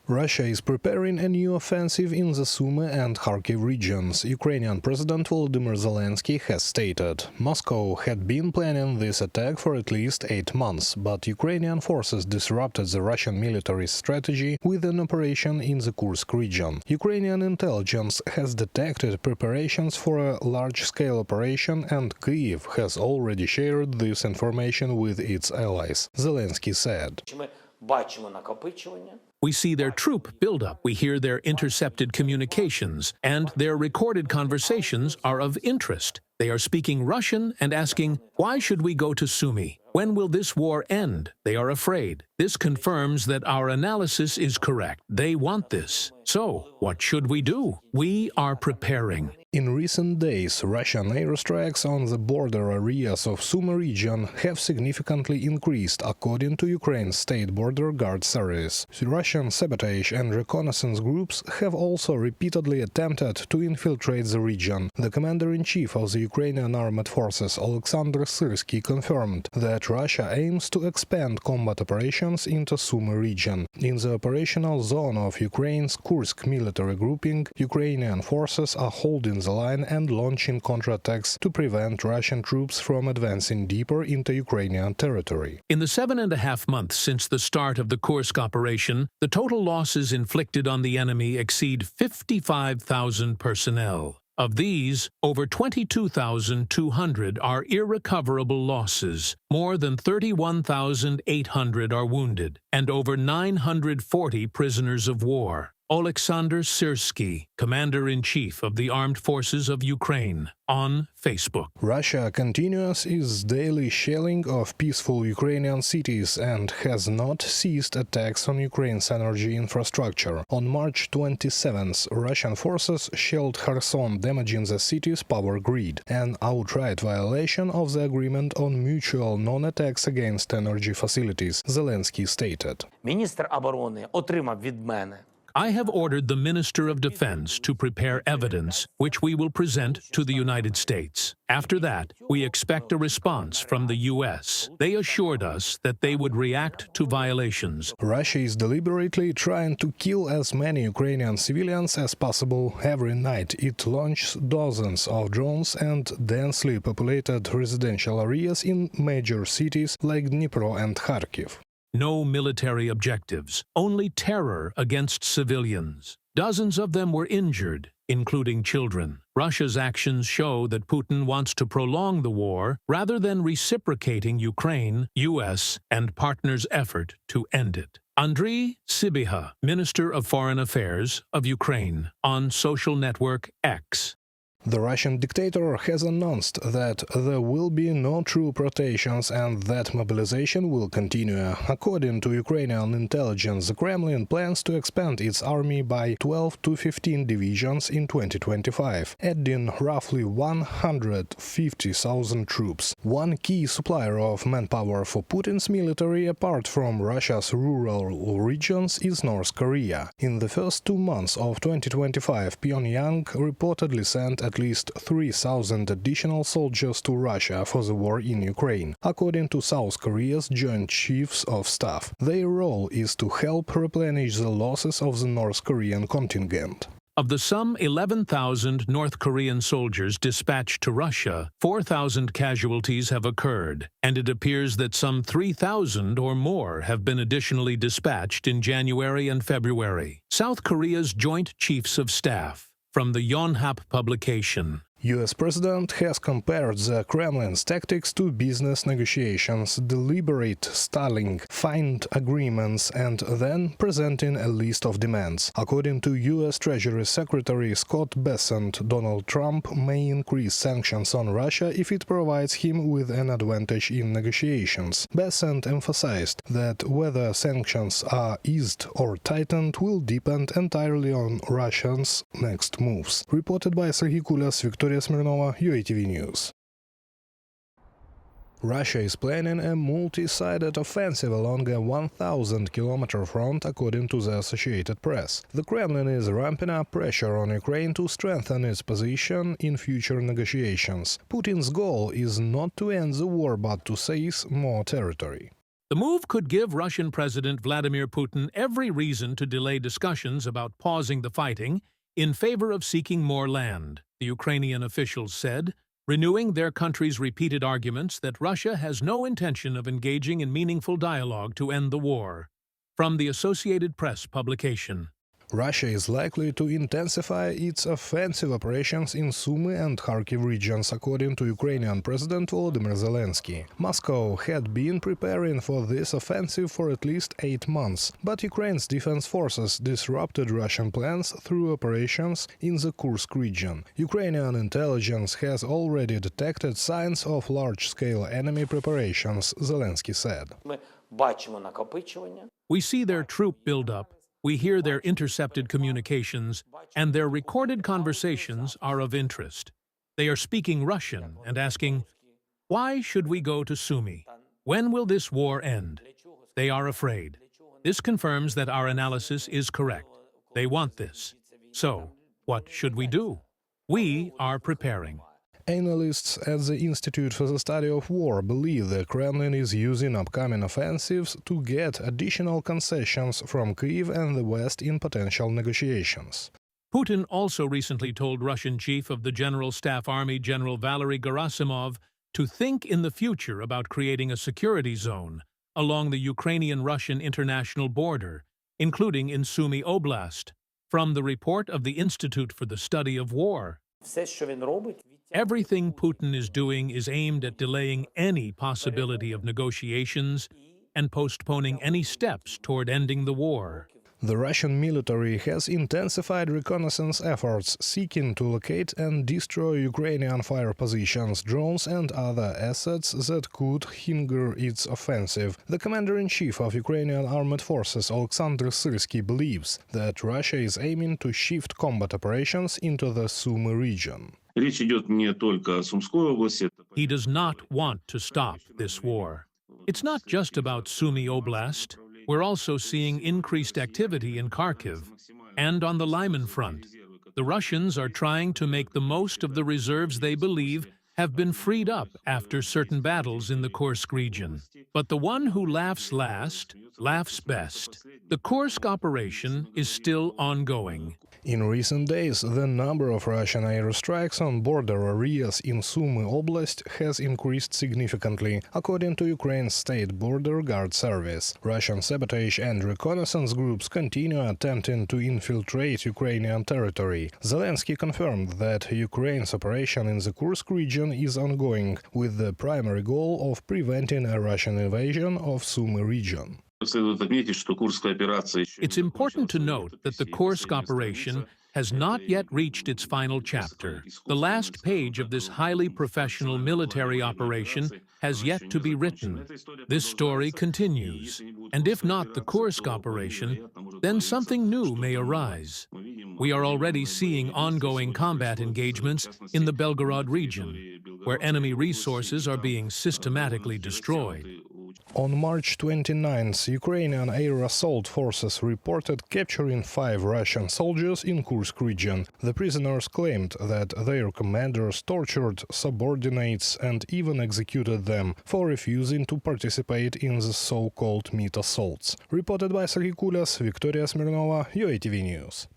Russia is preparing a new offensive in the Sumy and Kharkiv regions, Ukrainian President Volodymyr Zelensky has stated. Moscow had been planning this attack for at least 8 months, but Ukrainian forces disrupted the Russian military strategy with an operation in the Kursk region. Ukrainian intelligence has detected preparations for a large-scale operation, and Kyiv has already shared this information with its allies, Zelensky said. We see their troop buildup, we hear their intercepted communications, and their recorded conversations are of interest. They are speaking Russian and asking, "Why should we go to Sumy? When will this war end?" They are afraid. This confirms that our analysis is correct. They want this. So, what should we do? We are preparing. In recent days, Russian airstrikes on the border areas of Sumy region have significantly increased, according to Ukraine's State Border Guard Service. Russian sabotage and reconnaissance groups have also repeatedly attempted to infiltrate the region. The commander-in-chief of the Ukrainian armed forces, Alexander Syrsky, confirmed that Russia aims to expand combat operations into Sumy region. In the operational zone of Ukraine's Kursk military grouping, Ukrainian forces are holding the line and launching counterattacks to prevent Russian troops from advancing deeper into Ukrainian territory. In the 7.5 months since the start of the Kursk operation, the total losses inflicted on the enemy exceed 55,000 personnel. Of these, over 22,200 are irrecoverable losses, more than 31,800 are wounded, and over 940 prisoners of war. Alexander Syrsky, Commander-in-Chief of the Armed Forces of Ukraine, on Facebook. Russia continues its daily shelling of peaceful Ukrainian cities and has not ceased attacks on Ukraine's energy infrastructure. On March 27th, Russian forces shelled Kherson, damaging the city's power grid, an outright violation of the agreement on mutual non-attacks against energy facilities, Zelensky stated. Міністр оборони отримав від мене I have ordered the Minister of Defense to prepare evidence, which we will present to the United States. After that, we expect a response from the U.S. They assured us that they would react to violations. Russia is deliberately trying to kill as many Ukrainian civilians as possible every night. It launches dozens of drones and densely populated residential areas in major cities like Dnipro and Kharkiv. No military objectives, only terror against civilians. Dozens of them were injured, including children. Russia's actions show that Putin wants to prolong the war rather than reciprocating Ukraine, U.S., and partners' effort to end it. Andriy Sybiha, Minister of Foreign Affairs of Ukraine, on social network X. The Russian dictator has announced that there will be no troop rotations and that mobilization will continue. According to Ukrainian intelligence, the Kremlin plans to expand its army by 12 to 15 divisions in 2025, adding roughly 150,000 troops. One key supplier of manpower for Putin's military, apart from Russia's rural regions, is North Korea. In the first 2 months of 2025, Pyongyang reportedly sent at least 3,000 additional soldiers to Russia for the war in Ukraine, according to South Korea's Joint Chiefs of Staff. Their role is to help replenish the losses of the North Korean contingent. Of the some 11,000 North Korean soldiers dispatched to Russia, 4,000 casualties have occurred, and it appears that some 3,000 or more have been additionally dispatched in January and February. South Korea's Joint Chiefs of Staff, from the Yonhap publication. U.S. President has compared the Kremlin's tactics to business negotiations, deliberate stalling, find agreements, and then presenting a list of demands. According to U.S. Treasury Secretary Scott Bessent, Donald Trump may increase sanctions on Russia if it provides him with an advantage in negotiations. Bessent emphasized that whether sanctions are eased or tightened will depend entirely on Russia's next moves. Reported by Serhiy Kulyas, Victoria Smirnova, UATV News. Russia is planning a multi-sided offensive along a 1,000-kilometer front, according to the Associated Press. The Kremlin is ramping up pressure on Ukraine to strengthen its position in future negotiations. Putin's goal is not to end the war but to seize more territory. The move could give Russian President Vladimir Putin every reason to delay discussions about pausing the fighting in favor of seeking more land, the Ukrainian officials said, renewing their country's repeated arguments that Russia has no intention of engaging in meaningful dialogue to end the war. From the Associated Press publication. Russia is likely to intensify its offensive operations in Sumy and Kharkiv regions, according to Ukrainian President Volodymyr Zelensky. Moscow had been preparing for this offensive for at least 8 months, but Ukraine's defense forces disrupted Russian plans through operations in the Kursk region. Ukrainian intelligence has already detected signs of large-scale enemy preparations, Zelensky said. We see their troop buildup. We hear their intercepted communications, and their recorded conversations are of interest. They are speaking Russian and asking, "Why should we go to Sumy? When will this war end?" They are afraid. This confirms that our analysis is correct. They want this. So, what should we do? We are preparing. Analysts at the Institute for the Study of War believe the Kremlin is using upcoming offensives to get additional concessions from Kyiv and the West in potential negotiations. Putin also recently told Russian Chief of the General Staff Army General Valery Gerasimov to think in the future about creating a security zone along the Ukrainian-Russian international border, including in Sumy Oblast, from the report of the Institute for the Study of War. Everything Putin is doing is aimed at delaying any possibility of negotiations and postponing any steps toward ending the war. The Russian military has intensified reconnaissance efforts, seeking to locate and destroy Ukrainian fire positions, drones and other assets that could hinder its offensive. The commander-in-chief of Ukrainian armed forces, Alexander Syrsky, believes that Russia is aiming to shift combat operations into the Sumy region. He does not want to stop this war. It's not just about Sumy Oblast. We're also seeing increased activity in Kharkiv and on the Lyman front. The Russians are trying to make the most of the reserves they believe have been freed up after certain battles in the Kursk region. But the one who laughs last laughs best. The Kursk operation is still ongoing. In recent days, the number of Russian airstrikes on border areas in Sumy Oblast has increased significantly, according to Ukraine's State Border Guard Service. Russian sabotage and reconnaissance groups continue attempting to infiltrate Ukrainian territory. Zelensky confirmed that Ukraine's operation in the Kursk region is ongoing, with the primary goal of preventing a Russian invasion of Sumy region. It's important to note that the Kursk operation has not yet reached its final chapter. The last page of this highly professional military operation has yet to be written. This story continues, and if not the Kursk operation, then something new may arise. We are already seeing ongoing combat engagements in the Belgorod region, where enemy resources are being systematically destroyed. On March 29th, Ukrainian air assault forces reported capturing 5 Russian soldiers in Kursk region. The prisoners claimed that their commanders tortured subordinates and even executed them for refusing to participate in the so-called meat assaults. Reported by Sergey Kulas, Victoria Smirnova, UATV News.